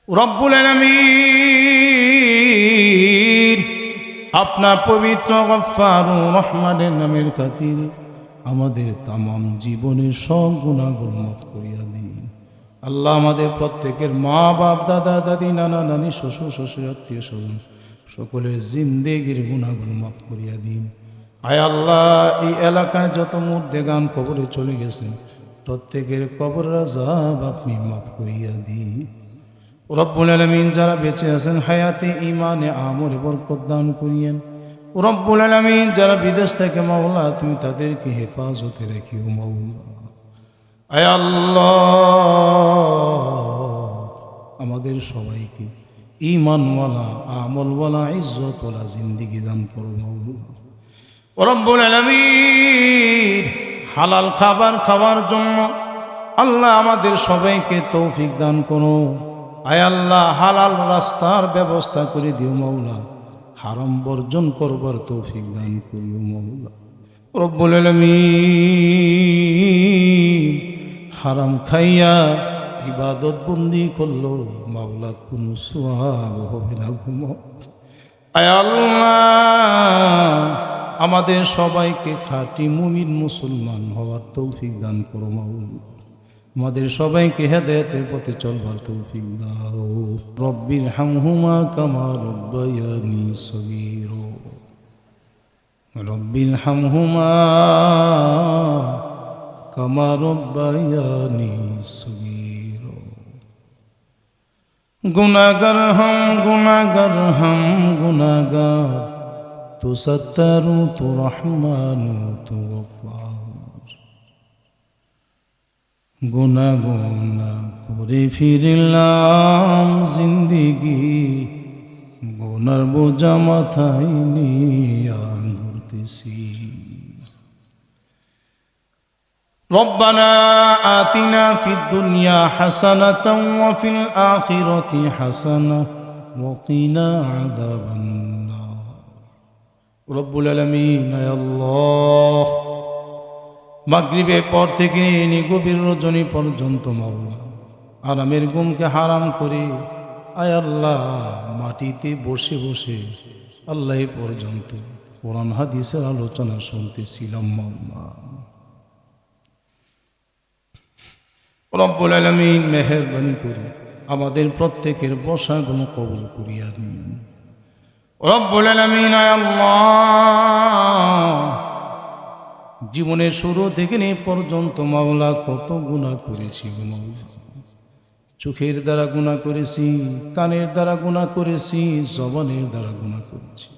রব্বুল আলামিন আপনার পবিত্র গফফার রহমানের নামের খাতিরে আমাদের তামাম জীবনের সব গুনাহগুলো মাফ করিয়া দিন। আল্লাহ আমাদের প্রত্যেকের মা বাপ দাদা দাদি নানা নানি শ্বশুর শ্বশুর আত্মীয় স্বজন সকলের জিন্দেগির গুনাহগুলো মাফ করিয়া দিন। আয় আল্লাহ, এই এলাকায় যত মুর্দেগান কবরে চলে গেছেন প্রত্যেকের কবরের আযাব আপনি মাফ করিয়া দিন। রব্বুল আলামিন যারা বেঁচে আছেন হায়াতে ঈমানে আমলে বরকত দান করিয়েন। রব্বুল আলামিন যারা বিদেশ থেকে মাওলা তুমি তাদেরকে হেফাজতে রাখিও মাওলা। আয় আল্লাহ, আমাদের সবাইকে ঈমানওয়ালা আমলওয়ালা ইজ্জতওয়ালা জিন্দেগি দান করো মাওলা। রব্বুল আলামিন হালাল খাবার খাওয়ার জন্য আল্লাহ আমাদের সবাইকে তৌফিক দান করো। আয় আল্লাহ, হালাল রাস্তার ব্যবস্থা করে দিও মাওলা, হারাম বর্জন করবার তৌফিক দান করিও মাওলা। রব্বুল আলামিন হারাম খাইয়া ইবাদত বন্দি করলো মাওলা, কোনো সওয়াব হবে না ঘুমো। আয় আল্লাহ, আমাদের সবাইকে খাঁটি মুমিন মুসলমান হওয়ার তৌফিক দান করো মাওলা। আমাদের সবাইকে হেদায়েতের পথে চলবার তৌফিক দাও। রব্বির হামহুমা কামা রব্বায়ানি সগীরা, রব্বির হামহুমা কামা রব্বায়ানি সগীরা। গুনাহগার হাম গুনাহগার, তু সত্তারু তু রহমানু তু গফফার। গুনা গুনা করে ফিরলাম জিন্দিগি, গুনার বোঝা মাথায় নিয়ে ঘুরতেছি। রব্বানা আতিনা ফিদ দুনিয়া হাসানাতাও ওয়া ফিল আখিরাতি হাসানাহ ওয়া কিনা আযাবান নার। রব্বুল আলামিন, আয় আল্লাহ, মাগরিবের পর থেকে গভীর রজনী পর্যন্ত মাওলা আরামের ঘুমকে হারাম করে আয় আল্লাহ মাটিতে বসে বসে আল্লাহ পর্যন্ত কোরআন হাদিসের আলোচনা শুনতেছিলাম মাওলা। রব্বুল আলামিন মেহেরবানি করে আমাদের প্রত্যেকের বসাগুলো কবুল করিয়া নিন। রব্বুল আলামিন, আয় আল্লাহ, জীবনের শুরু থেকে এই পর্যন্ত মাওলা কত গুনাহ করেছি মাওলা। চোখের দ্বারা গুনাহ করেছি, কানের দ্বারা গুনাহ করেছি, জবানের দ্বারা গুনাহ করেছি।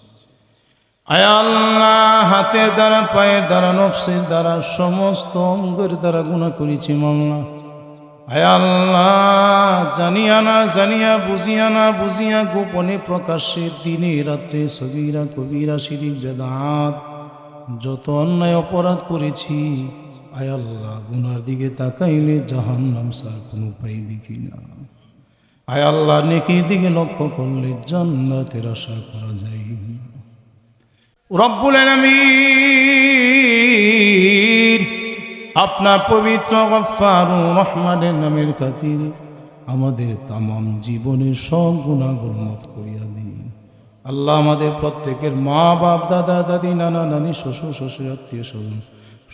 আয় আল্লাহ, হাতের দ্বারা পায়ের দ্বারা নফসের দ্বারা সমস্ত অঙ্গের দ্বারা গুনাহ করেছি মাওলা। আয় আল্লাহ, জানিয়া না জানিয়া, বুঝিয়া না বুঝিয়া, গোপনে প্রকাশ্যে দিনে রাত্রে সগীরা কবিরা শিরিক বেদাত যত অন্যায় অপরাধ করেছি আয় আল্লাহ, গুনার দিকে তাকাইলে জাহান্নাম ছাড়া কোনো উপায় দেখি না। আয় আল্লাহ, নেকির দিকে লক্ষ্য করলে জান্নাতের আশা করা যায় না। রব্বুল আলামিন আপনার পবিত্র গফফার রহমানের নামের খাতিরে আমাদের তামাম জীবনের সব গুনাহগুলো মাফ করিয়া দিন। আল্লাহ, আমাদের প্রত্যেকের মা বাপ দাদা দাদি নানা নানি শ্বশুর শ্বশুর আত্মীয় স্বজন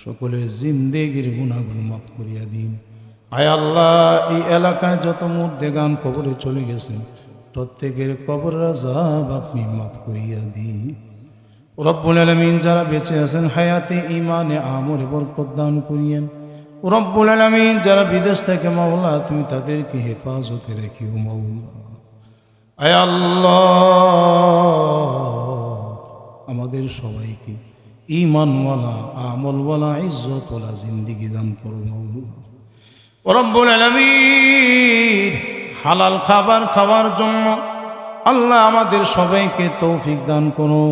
সকলের জিন্দেগির গুনাহগুলো মাফ করিয়া দিন। আয় আল্লাহ, এই এলাকায় যত মুর্দেগান কবরে চলে গেছেন প্রত্যেকের কবরের আযাব আপনি মাফ করিয়া দিন। রব্বুল আলামিন যারা বেঁচে আছেন হায়াতে ঈমানে আমলে বরকত দান করিয়েন। রব্বুল আলামিন যারা বিদেশ থেকে মাওলা তুমি তাদেরকে হেফাজতে রাখিও মাওলা। আয় আল্লাহ, আমাদের সবাইকে ঈমানওয়ালা আমলওয়ালা ইজ্জতওয়ালা জিন্দেগি দান করো মাওলা। রব্বুল আলামিন হালাল খাবার খাওয়ার জন্য আল্লাহ আমাদের সবাইকে তৌফিক দান করো।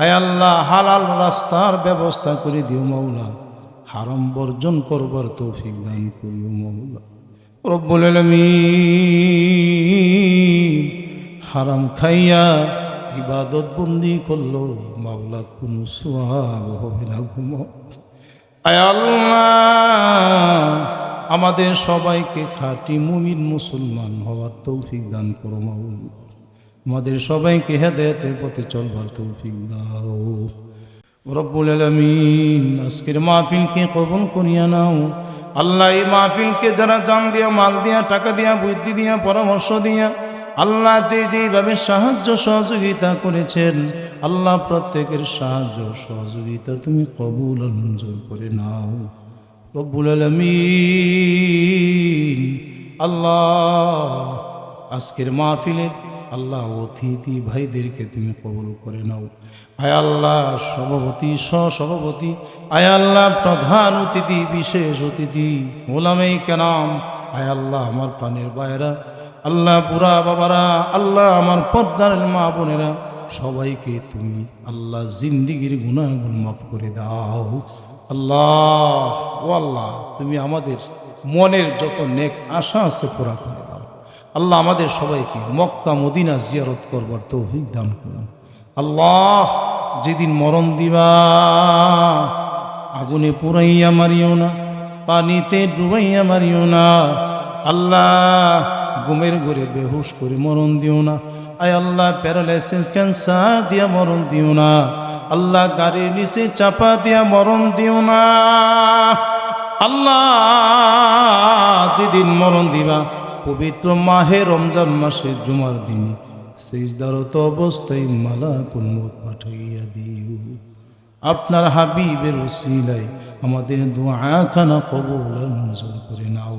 আয় আল্লাহ, হালাল রাস্তার ব্যবস্থা করে দিও মাওলা, হারাম বর্জন করবার তৌফিক দান করিও মাওলা। রব্বুল আলামিন হারাম খাইয়া ইবাদত বন্দি করলো মাওলা, কোনো সওয়াব হবে না ঘুমো। আয় আল্লাহ, আমাদের সবাইকে খাঁটি মুমিন মুসলমান হওয়ার তৌফিক দান করো মাওলা। আমাদের সবাইকে হেদায়েতের পথে চলবার তৌফিক দাও রব্বুল আলামিন। আজকের মাহফিলকে কবুল করিয়া নাও আল্লাহ। এই মাহফিলকে যারা জান দিয়া, মাল দিয়া, টাকা দিয়া, বুদ্ধি দিয়া, পরামর্শ দিয়া আল্লাহ যেভাবে সাহায্য সহযোগিতা করেছেন আল্লাহ, প্রত্যেকের সাহায্য সহযোগিতা তুমি কবুল ও মঞ্জুর করে নাও রব্বুল আলামিন। আল্লাহ আজকের মাহফিলে আল্লাহ অতিথি ভাইদেরকে তুমি কবুল করে নাও। আয় আল্লাহ সভাপতি, সহসভাপতি, আয় আল্লাহ প্রধান অতিথি, বিশেষ অতিথি, ওলামায়ে কেরাম, আয় আল্লাহ আমার প্রাণের ভাইয়েরা, আল্লাহ বুড়া বাবারা, আল্লাহ আমার পর্দার মা বোনেরা, সবাইকে তুমি আল্লাহ জিন্দিগির গুনাহগুলো মাফ করে দাও আল্লাহ। ও আল্লাহ তুমি আমাদের মনের যত নেক আশা আছে পুরা করে দাও আল্লাহ। আমাদের সবাইকে মক্কা মদিনা জিয়ারত করবার তৌফিক দান করুন আল্লাহ। যেদিন মরণ দিবা আগুনে পুরাইয়া মারিও না, পানিতে ডুবাইয়া মারিও না আল্লাহ। ঘুমের ঘরে বেহুশ করে মরণ দিও না আয় আল্লাহ। প্যারালাইসিস ক্যান্সার দিয়া মরণ দিও না আল্লাহ। গাড়ির নিচে চাপা দিয়া মরণ দিও না আল্লাহ। যেদিন মরণ দিবা পবিত্র মাহে রমজান মাসে জুমার দিন সিজদারত অবস্থায় মালাকুল মউত পাঠাইয়া দিও। আপনার হাবিবের ওসিলায় আমাদের দুআ খানা কবুল ও মঞ্জুর করে নাও।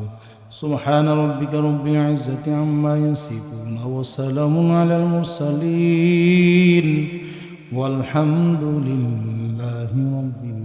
সুবহান রাব্বিকা রাব্বিল ইজ্জাতি আম্মা ইয়াসিফুন ওয়া সালামুন আলাল মুরসালিন ওয়ালহামদুলিল্লাহি রাব্বিল